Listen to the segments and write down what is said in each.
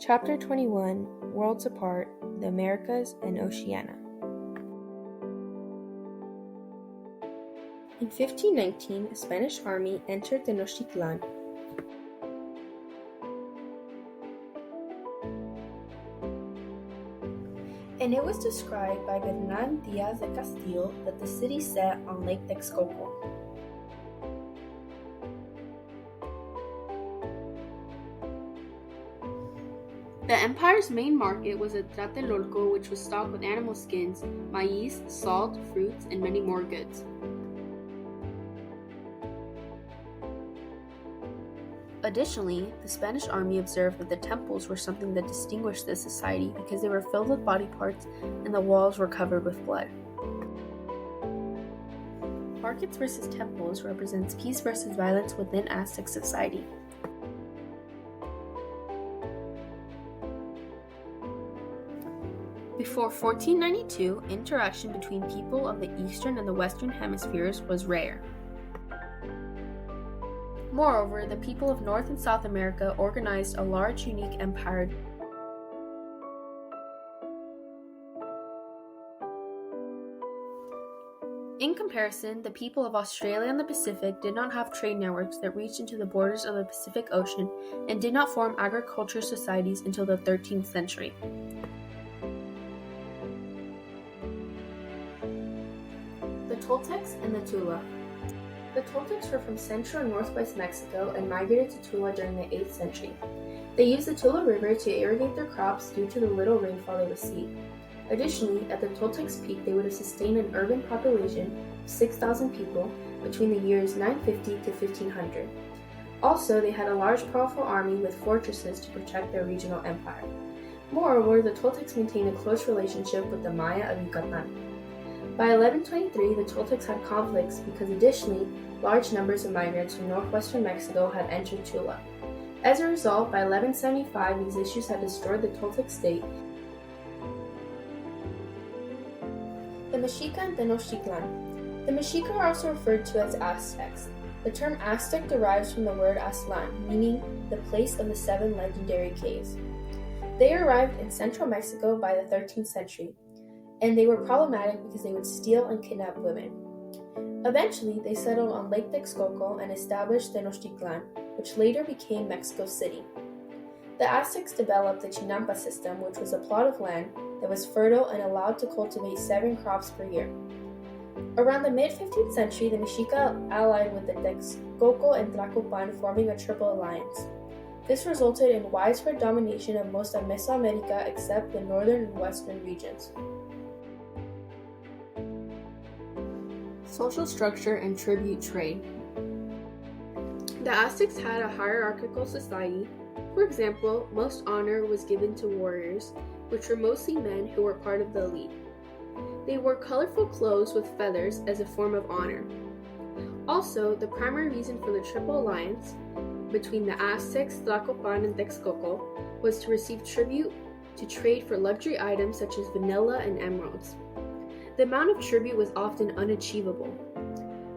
Chapter 21, Worlds Apart, the Americas and Oceania. In 1519, a Spanish army entered Tenochtitlan. And it was described by Bernal Diaz de Castillo that the city sat on Lake Texcoco. The empire's main market was at Tlatelolco, which was stocked with animal skins, maize, salt, fruits, and many more goods. Additionally, the Spanish army observed that the temples were something that distinguished this society because they were filled with body parts and the walls were covered with blood. Markets versus temples represents peace versus violence within Aztec society. Before 1492, interaction between people of the eastern and the western hemispheres was rare. Moreover, the people of North and South America organized a large, unique empire. In comparison, the people of Australia and the Pacific did not have trade networks that reached into the borders of the Pacific Ocean and did not form agricultural societies until the 13th century. The Toltecs and the Tula. The Toltecs were from central and northwest Mexico and migrated to Tula during the 8th century. They used the Tula River to irrigate their crops due to the little rainfall they received. Additionally, at the Toltecs' peak, they would have sustained an urban population of 6,000 people between the years 950 to 1500. Also, they had a large, powerful army with fortresses to protect their regional empire. Moreover, the Toltecs maintained a close relationship with the Maya of Yucatan. By 1123, the Toltecs had conflicts because additionally, large numbers of migrants from northwestern Mexico had entered Tula. As a result, by 1175, these issues had destroyed the Toltec state. The Mexica and Tenochtitlan. The Mexica are also referred to as Aztecs. The term Aztec derives from the word Aztlan, meaning the place of the 7 legendary caves. They arrived in central Mexico by the 13th century. And they were problematic because they would steal and kidnap women. Eventually, they settled on Lake Texcoco and established Tenochtitlan, which later became Mexico City. The Aztecs developed the Chinampa system, which was a plot of land that was fertile and allowed to cultivate 7 crops per year. Around the mid-15th century, the Mexica allied with the Texcoco and Tlacopan, forming a triple alliance. This resulted in widespread domination of most of Mesoamerica except the northern and western regions. Social structure and tribute trade. The Aztecs had a hierarchical society. For example, most honor was given to warriors, which were mostly men who were part of the elite. They wore colorful clothes with feathers as a form of honor. Also, the primary reason for the Triple Alliance between the Aztecs, Tlacopan, and Texcoco was to receive tribute to trade for luxury items such as vanilla and emeralds. The amount of tribute was often unachievable.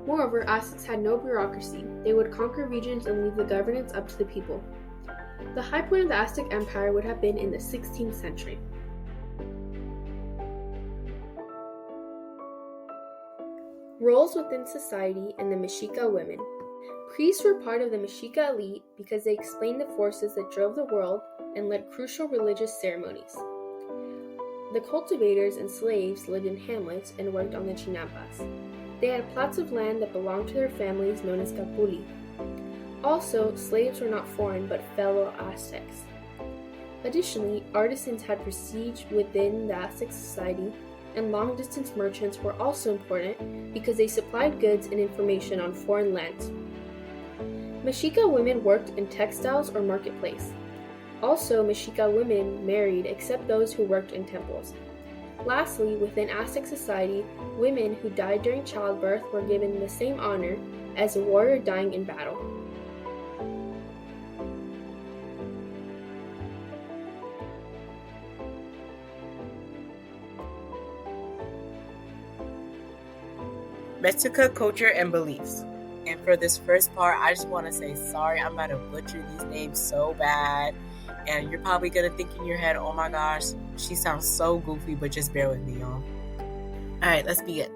Moreover, Aztecs had no bureaucracy. They would conquer regions and leave the governance up to the people. The high point of the Aztec Empire would have been in the 16th century. Roles within society and the Mexica women. Priests were part of the Mexica elite because they explained the forces that drove the world and led crucial religious ceremonies. The cultivators and slaves lived in hamlets and worked on the chinampas. They had plots of land that belonged to their families known as capuli. Also, slaves were not foreign but fellow Aztecs. Additionally, artisans had prestige within the Aztec society, and long-distance merchants were also important because they supplied goods and information on foreign lands. Mexica women worked in textiles or marketplace. Also, Mexica women married except those who worked in temples. Lastly, within Aztec society, women who died during childbirth were given the same honor as a warrior dying in battle. Mexica culture and beliefs. And for this first part, I just want to say sorry, I'm about to butcher these names so bad. And you're probably going to think in your head, oh my gosh, she sounds so goofy, but just bear with me, y'all. Alright, let's begin.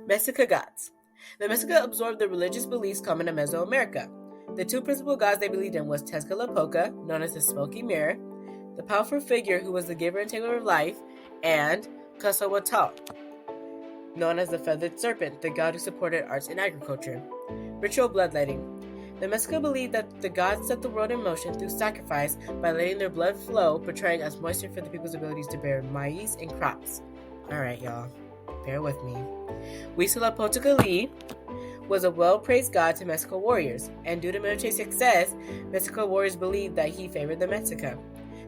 Mexica gods. The Mexica absorbed the religious beliefs common to Mesoamerica. The two principal gods they believed in was Tezcatlipoca, known as the Smoky Mirror, the powerful figure who was the giver and taker of life, and Quetzalcoatl, known as the Feathered Serpent, the god who supported arts and agriculture. Ritual bloodletting. The Mexica believed that the gods set the world in motion through sacrifice by letting their blood flow, portraying as moisture for the people's abilities to bear maize and crops. Alright, y'all. Bear with me. Huitzilopochtli was a well-praised god to Mexico warriors, and due to military success, Mexico warriors believed that he favored the Mexica.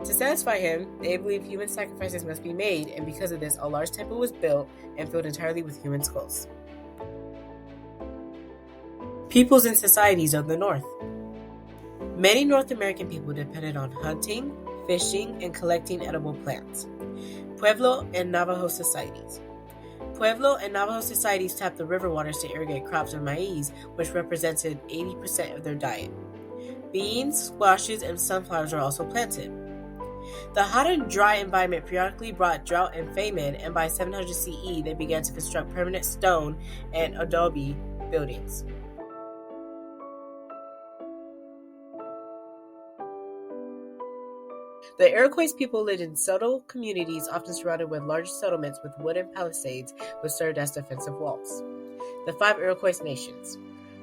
To satisfy him, they believed human sacrifices must be made, and because of this, a large temple was built and filled entirely with human skulls. Peoples and societies of the North. Many North American people depended on hunting, fishing, and collecting edible plants. Pueblo and Navajo societies. Pueblo and Navajo societies tapped the river waters to irrigate crops of maize, which represented 80% of their diet. Beans, squashes, and sunflowers were also planted. The hot and dry environment periodically brought drought and famine, and by 700 CE, they began to construct permanent stone and adobe buildings. The Iroquois people lived in settled communities, often surrounded with large settlements with wooden palisades, which served as defensive walls. The 5 Iroquois nations: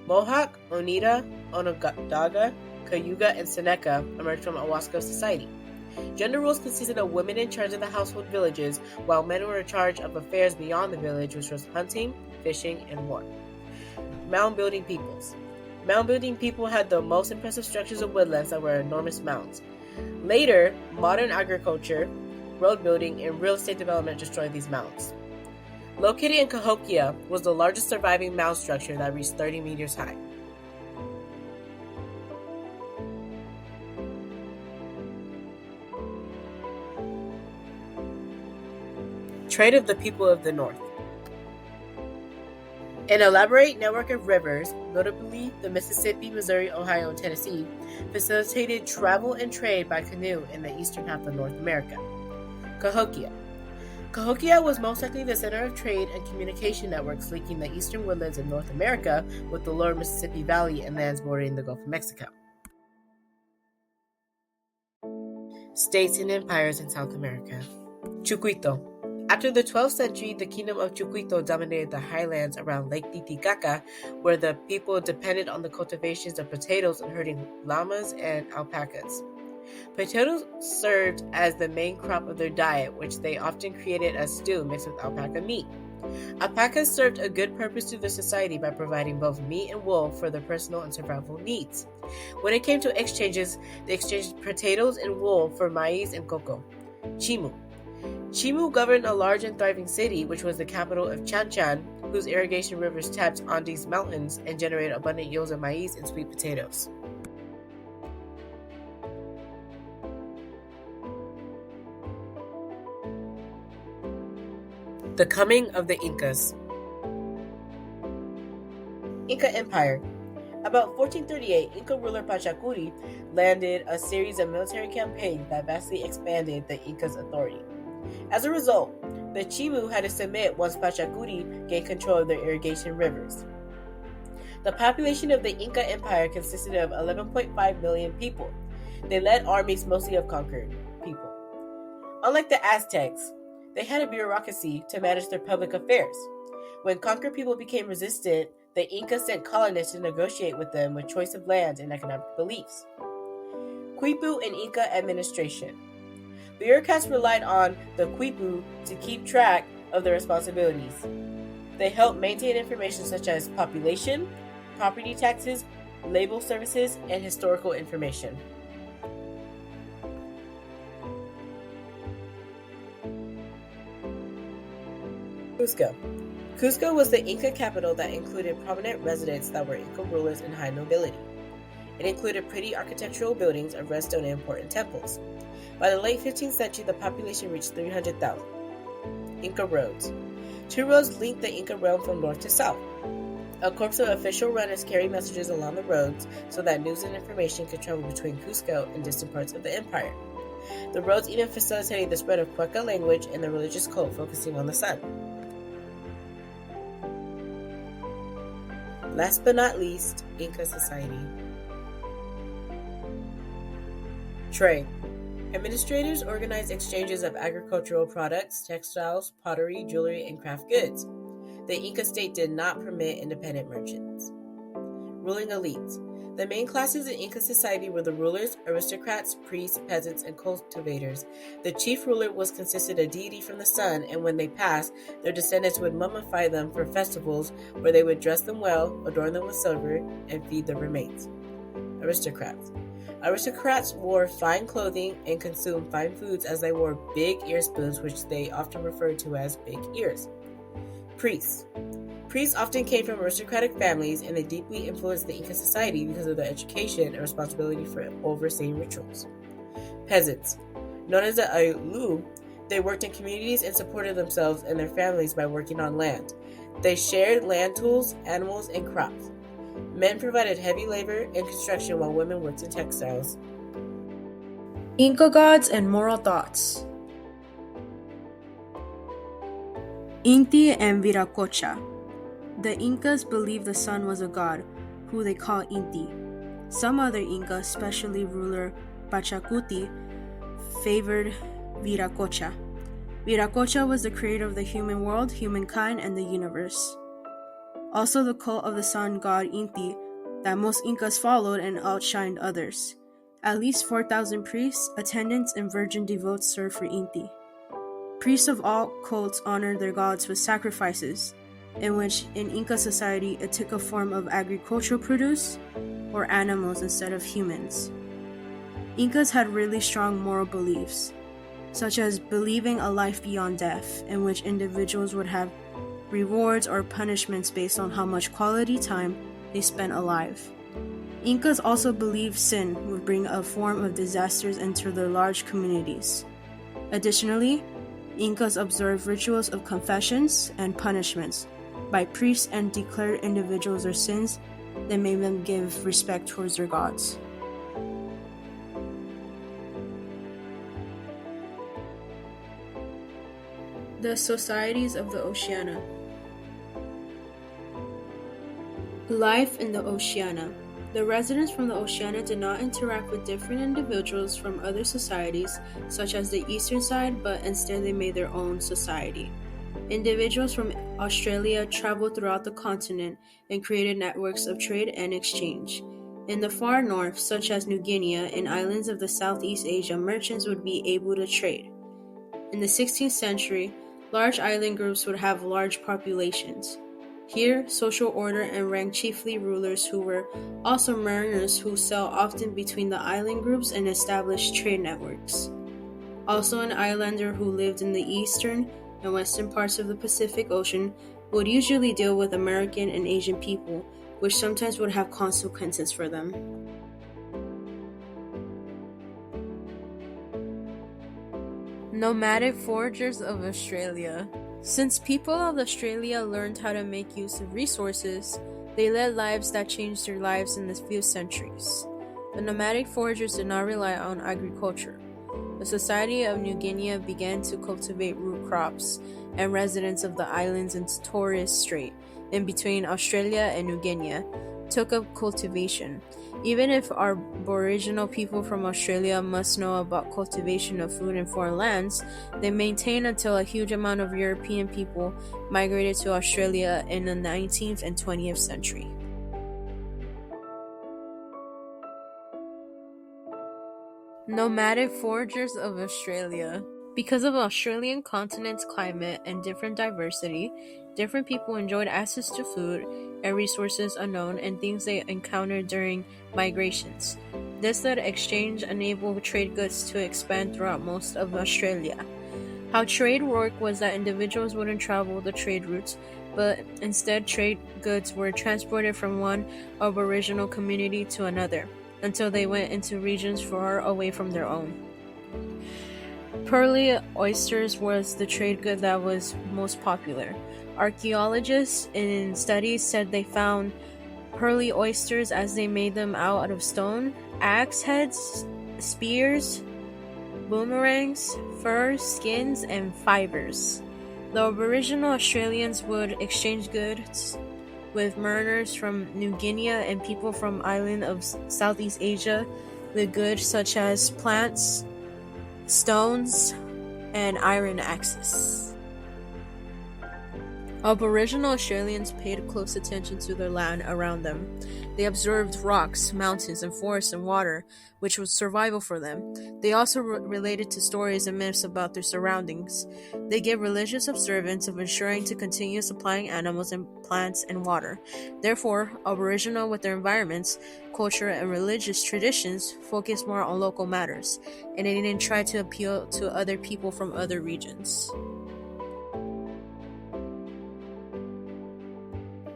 Mohawk, Oneida, Onondaga, Cayuga, and Seneca emerged from Owasco society. Gender roles consisted of women in charge of the household villages, while men were in charge of affairs beyond the village, which was hunting, fishing, and war. Mound-building peoples. Mound-building people had the most impressive structures of woodlands that were enormous mounds. Later, modern agriculture, road building, and real estate development destroyed these mounds. Located in Cahokia was the largest surviving mound structure that reached 30 meters high. Trade of the people of the North. An elaborate network of rivers, notably the Mississippi, Missouri, Ohio, and Tennessee, facilitated travel and trade by canoe in the eastern half of North America. Cahokia. Cahokia was most likely the center of trade and communication networks linking the eastern woodlands of North America with the lower Mississippi Valley and lands bordering the Gulf of Mexico. States and empires in South America. Chucuito. After the 12th century, the kingdom of Chucuito dominated the highlands around Lake Titicaca, where the people depended on the cultivations of potatoes and herding llamas and alpacas. Potatoes served as the main crop of their diet, which they often created as stew mixed with alpaca meat. Alpacas served a good purpose to the society by providing both meat and wool for their personal and survival needs. When it came to exchanges, they exchanged potatoes and wool for maize and cocoa. Chimu. Chimu governed a large and thriving city, which was the capital of Chan Chan, whose irrigation rivers tapped Andes Mountains and generated abundant yields of maize and sweet potatoes. The coming of the Incas. Inca Empire. About 1438, Inca ruler Pachacuri landed a series of military campaigns that vastly expanded the Incas' authority. As a result, the Chimu had to submit once Pachacuri gained control of their irrigation rivers. The population of the Inca Empire consisted of 11.5 million people. They led armies mostly of conquered people. Unlike the Aztecs, they had a bureaucracy to manage their public affairs. When conquered people became resistant, the Incas sent colonists to negotiate with them with choice of land and economic beliefs. Quipu and Inca administration. Bureaucrats relied on the Quipu to keep track of their responsibilities. They helped maintain information such as population, property taxes, label services, and historical information. Cusco. Cusco was the Inca capital that included prominent residents that were Inca rulers and high nobility. It included pretty architectural buildings of redstone and important temples. By the late 15th century, the population reached 300,000. Inca roads. 2 roads linked the Inca realm from north to south. A corps of official runners carried messages along the roads so that news and information could travel between Cusco and distant parts of the empire. The roads even facilitated the spread of Cueca language and the religious cult focusing on the sun. Last but not least, Inca society. Trade. Administrators organized exchanges of agricultural products, textiles, pottery, jewelry, and craft goods. The Inca state did not permit independent merchants. Ruling elites. The main classes in Inca society were the rulers, aristocrats, priests, peasants, and cultivators. The chief ruler was considered a deity from the sun, and when they passed, their descendants would mummify them for festivals where they would dress them well, adorn them with silver, and feed their remains. Aristocrats. Aristocrats wore fine clothing and consumed fine foods as they wore big ear spoons, which they often referred to as big ears. Priests. Priests often came from aristocratic families, and they deeply influenced the Inca society because of their education and responsibility for overseeing rituals. Peasants. Known as the Ailu, they worked in communities and supported themselves and their families by working on land. They shared land tools, animals, and crops. Men provided heavy labor and construction while women worked in textiles. Inca gods and moral thoughts. Inti and Viracocha. The Incas believed the sun was a god, who they call Inti. Some other Inca, especially ruler Pachacuti, favored Viracocha. Viracocha was the creator of the human world, humankind, and the universe. Also the cult of the sun god Inti that most Incas followed and outshined others. At least 4,000 priests, attendants, and virgin devotees served for Inti. Priests of all cults honored their gods with sacrifices, in which in Inca society it took a form of agricultural produce or animals instead of humans. Incas had really strong moral beliefs, such as believing a life beyond death, in which individuals would have rewards or punishments based on how much quality time they spent alive. Incas also believed sin would bring a form of disasters into their large communities. Additionally, Incas observed rituals of confessions and punishments by priests and declared individuals their sins that made them give respect towards their gods. The societies of the Oceania. Life in the Oceania. The residents from the Oceania did not interact with different individuals from other societies, such as the eastern side, but instead they made their own society. Individuals from Australia traveled throughout the continent and created networks of trade and exchange. In the far north, such as New Guinea and islands of the Southeast Asia, merchants would be able to trade. In the 16th century, large island groups would have large populations. Here, social order and rank chiefly rulers who were also mariners who sailed often between the island groups and established trade networks. Also, an islander who lived in the eastern and western parts of the Pacific Ocean would usually deal with American and Asian people, which sometimes would have consequences for them. Nomadic foragers of Australia. Since people of Australia learned how to make use of resources, they led lives that changed their lives in the few centuries. The nomadic foragers did not rely on agriculture. The Society of New Guinea began to cultivate root crops, and residents of the islands in Torres Strait, in between Australia and New Guinea, took up cultivation. Even if Aboriginal people from Australia must know about cultivation of food in foreign lands, they maintained until a huge amount of European people migrated to Australia in the 19th and 20th century. Nomadic foragers of Australia. Because of Australian continent's climate and different diversity, different people enjoyed access to food and resources unknown and things they encountered during migrations. This led exchange enabled trade goods to expand throughout most of Australia. How trade worked was that individuals wouldn't travel the trade routes, but instead trade goods were transported from one Aboriginal community to another, until they went into regions far away from their own. Pearly oysters was the trade good that was most popular. Archaeologists in studies said they found pearly oysters as they made them out of stone, axe heads, spears, boomerangs, fur, skins, and fibers. The Aboriginal Australians would exchange goods with mariners from New Guinea and people from island of Southeast Asia with goods such as plants, stones, and iron axes. Aboriginal Australians paid close attention to their land around them. They observed rocks, mountains, and forests and water, which was survival for them. They also related to stories and myths about their surroundings. They gave religious observance of ensuring to continue supplying animals and plants and water. Therefore, Aboriginal with their environments, culture, and religious traditions focused more on local matters, and they didn't try to appeal to other people from other regions.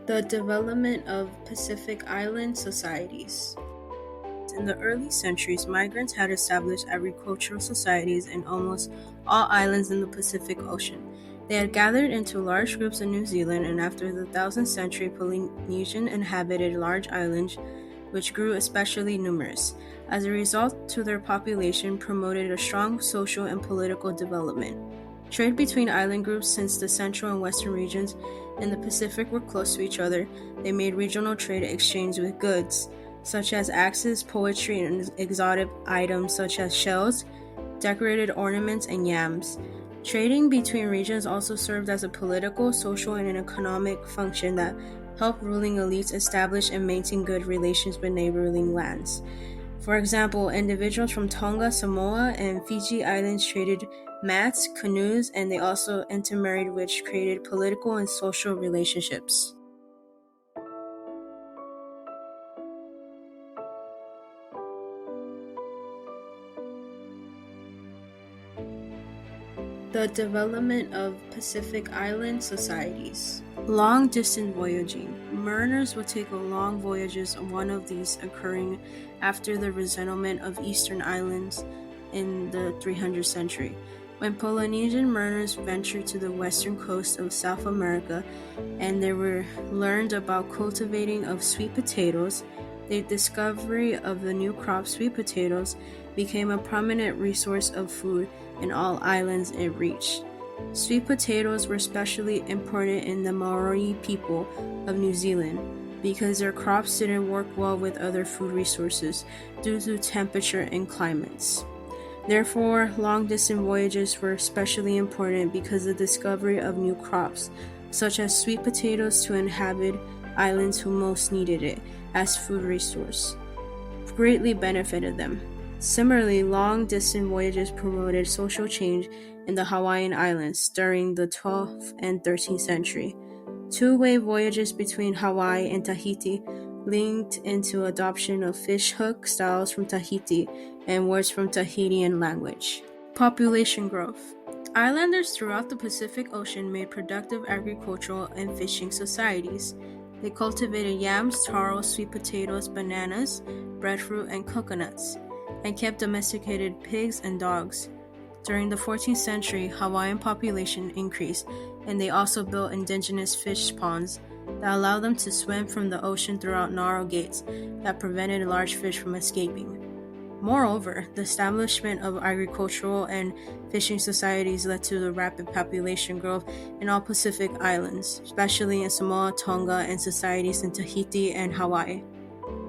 The development of Pacific Island societies. In the early centuries, migrants had established agricultural societies in almost all islands in the Pacific Ocean. They had gathered into large groups in New Zealand, and after the 1000th century, Polynesian inhabited large islands, which grew especially numerous. As a result, to their population promoted a strong social and political development. Trade between island groups, since the central and western regions in the Pacific were close to each other, they made regional trade exchange with goods, such as axes, poetry, and exotic items such as shells, decorated ornaments, and yams. Trading between regions also served as a political, social, and economic function that helped ruling elites establish and maintain good relations with neighboring lands. For example, individuals from Tonga, Samoa, and Fiji Islands traded mats, canoes, and they also intermarried, which created political and social relationships. The development of Pacific Island societies. Long-distance voyaging. Mariners would take long voyages, one of these occurring after the resettlement of eastern islands in the 300th century. When Polynesian mariners ventured to the western coast of South America and they were learned about cultivating of sweet potatoes, the discovery of the new crop sweet potatoes became a prominent resource of food in all islands it reached. Sweet potatoes were especially important in the Maori people of New Zealand because their crops didn't work well with other food resources due to temperature and climates. Therefore, long-distance voyages were especially important because the discovery of new crops, such as sweet potatoes, to inhabit islands who most needed it as food resource, greatly benefited them. Similarly, long-distance voyages promoted social change in the Hawaiian Islands during the 12th and 13th century. Two-way voyages between Hawaii and Tahiti linked into adoption of fishhook styles from Tahiti and words from Tahitian language. Population growth. Islanders throughout the Pacific Ocean made productive agricultural and fishing societies. They cultivated yams, taro, sweet potatoes, bananas, breadfruit, and coconuts, and kept domesticated pigs and dogs. During the 14th century, Hawaiian population increased, and they also built indigenous fish ponds that allowed them to swim from the ocean throughout narrow gates that prevented large fish from escaping. Moreover, the establishment of agricultural and fishing societies led to the rapid population growth in all Pacific islands, especially in Samoa, Tonga, and societies in Tahiti and Hawaii.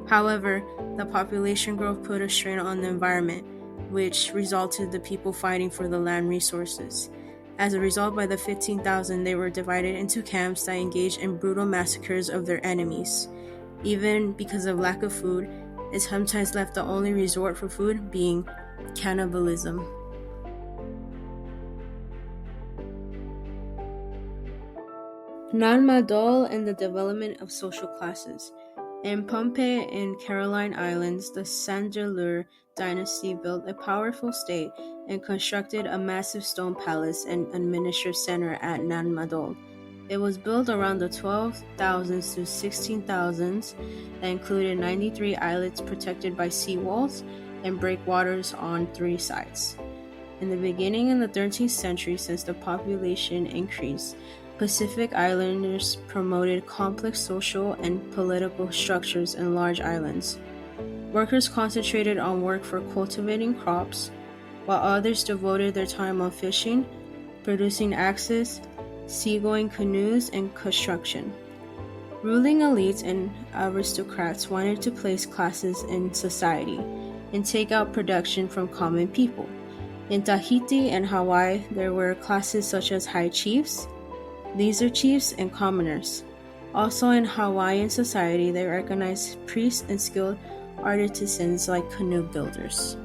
However, the population growth put a strain on the environment, which resulted in the people fighting for the land resources. As a result, by the 15,000, they were divided into camps that engaged in brutal massacres of their enemies. Even because of lack of food, it sometimes left the only resort for food being cannibalism. Non-Madol and the development of social classes. In Pohnpei and Caroline Islands, the Sanjalur dynasty built a powerful state and constructed a massive stone palace and administrative center at Non-Madol. It was built around the 12,000s to 16,000s that included 93 islets protected by seawalls and breakwaters on 3 sides. In the beginning in the 13th century, since the population increased, Pacific Islanders promoted complex social and political structures in large islands. Workers concentrated on work for cultivating crops, while others devoted their time on fishing, producing axes, seagoing canoes, and construction. Ruling elites and aristocrats wanted to place classes in society and take out production from common people. In Tahiti and Hawaii, there were classes such as high chiefs, lesser chiefs, and commoners. Also in Hawaiian society, they recognized priests and skilled artisans like canoe builders.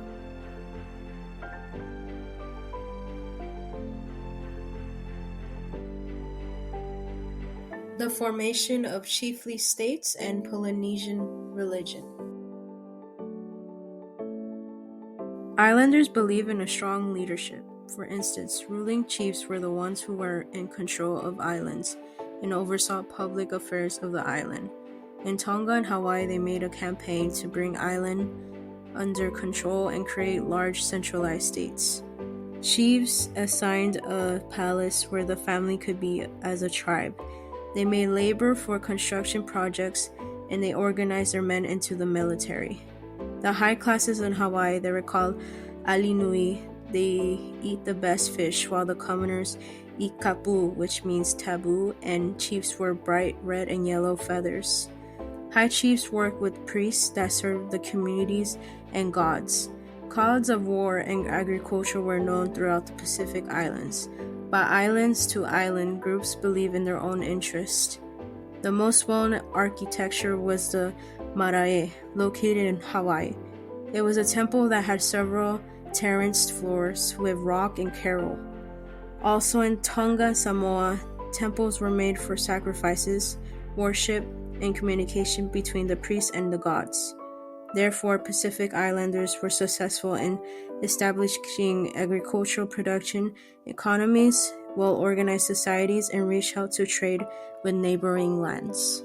The formation of chiefly states and Polynesian religion. Islanders believe in a strong leadership. For instance, ruling chiefs were the ones who were in control of islands and oversaw public affairs of the island. In Tonga and Hawaii, they made a campaign to bring island under control and create large centralized states. Chiefs assigned a palace where the family could be as a tribe. They made labor for construction projects, and they organized their men into the military. The high classes in Hawaii, they were called alinui. They eat the best fish, while the commoners eat kapu, which means taboo, and chiefs wore bright red and yellow feathers. High chiefs worked with priests that served the communities and gods. Codes of war and agriculture were known throughout the Pacific Islands. By islands to island, groups believe in their own interest. The most well-known architecture was the marae, located in Hawaii. It was a temple that had several terraced floors with rock and coral. Also in Tonga, Samoa, temples were made for sacrifices, worship, and communication between the priests and the gods. Therefore, Pacific Islanders were successful in establishing agricultural production, economies, well-organized societies, and reached out to trade with neighboring lands.